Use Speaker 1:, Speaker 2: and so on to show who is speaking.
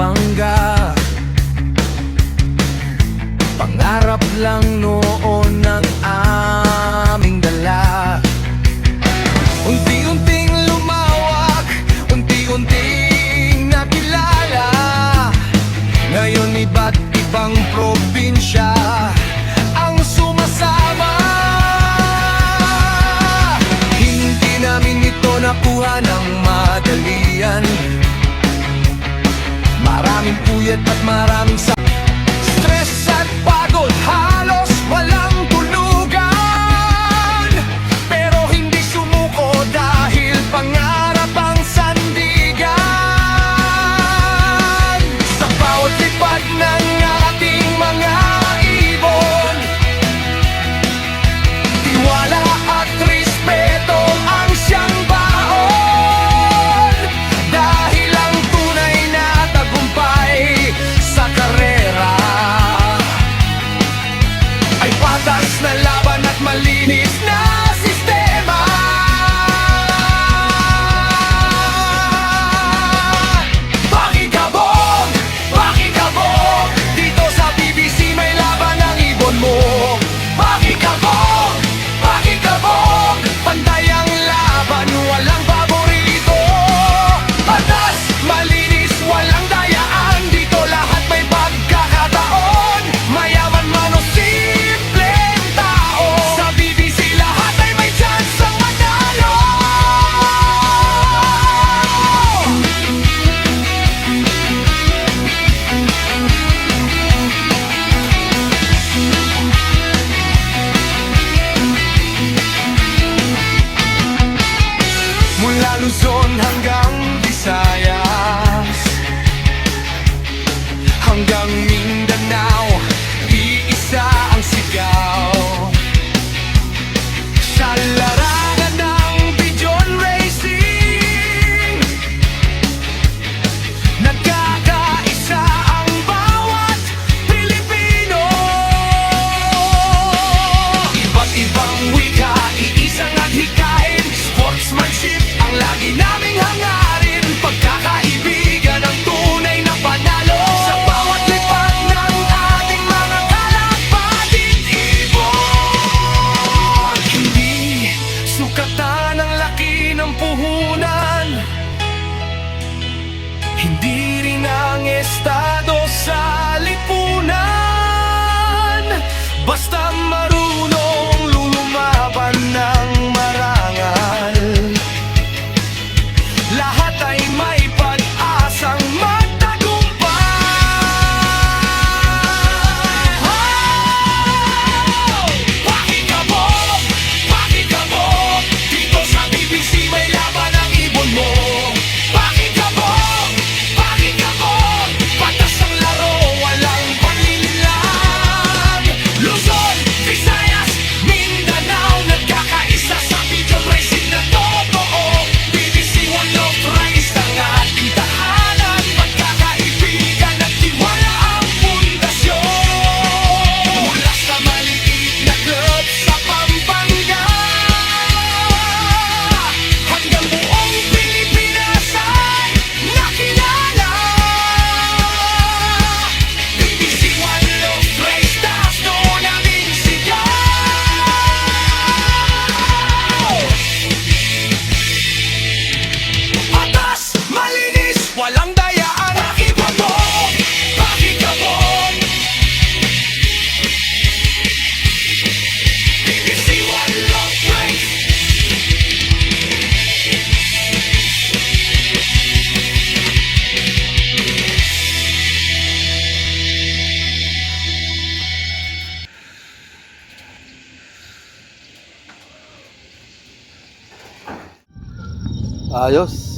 Speaker 1: Pampanga. Pangarap lang noon ng aming dala. Unti-unting lumawak, unti-unting nakilala. Ngayon iba't ibang probinsya ang sumasama. Hindi namin ito nakuha ng madalian. Maraming puyat at maraming stress at pagod, halos walang tulugan. Pero hindi sumuko dahil pangarap ang sandigan. Sa bawat lipad ng ating mga ibon, tiwala at respeto ang siyang baon. Dahil ang tunay na tagumpay sa karera ay patas na laban at malinis na sistema. Pakikabog, pakikabog, dito sa BBC may laban ang ibon mo. Pakikabog, pakikabog, pantay ang laban, walang paborito. Patas, malinis, walang dayaan, dito lahat may pagkakataon. Mayaman man o simpleng tao, sa BBC lahat ay may chance ang manalo. Mula Luzon hanggang Visayas, hanggang Mindanao, iisa ang sigaw. Sa larangan ng pigeon racing, nagkakaisa ang bawat Pilipino. Iba't ibang wika, iisang adhikain, sportsmanship ang lagi naming hangarin. Pagkakaibigan ang tunay na panalo. Sa bawat lipad ng ating mga kalapatid ibon, hindi sukatan ang laki ng puhunan, hindi rin ang estado sa lipunan. Basta marunong lumaban ng marangal, lahat ay may pag-asang magtagumpay. Pakikabog, pakikabog, dito sa BBC may laban ang ibon mo. Pakikabog, pakikabog, patas ang laro, walang panlilinlang. Luzon, Visayas, Mindanao, nagkakaisa sa pigeon racing na totoo. BBC One Love Race ang ating tahanan, pagkakaibigan at tiwala ang pundasyon. Mula sa maliit na club sa Pampanga, hanggang buong Pilipinas ay nakilala. BBC One Love Race, taas noon aming sigaw. Patas, malinis, walang dayaan, pakikabog, pakikabog. BBC One Love Race.
Speaker 2: Ayos.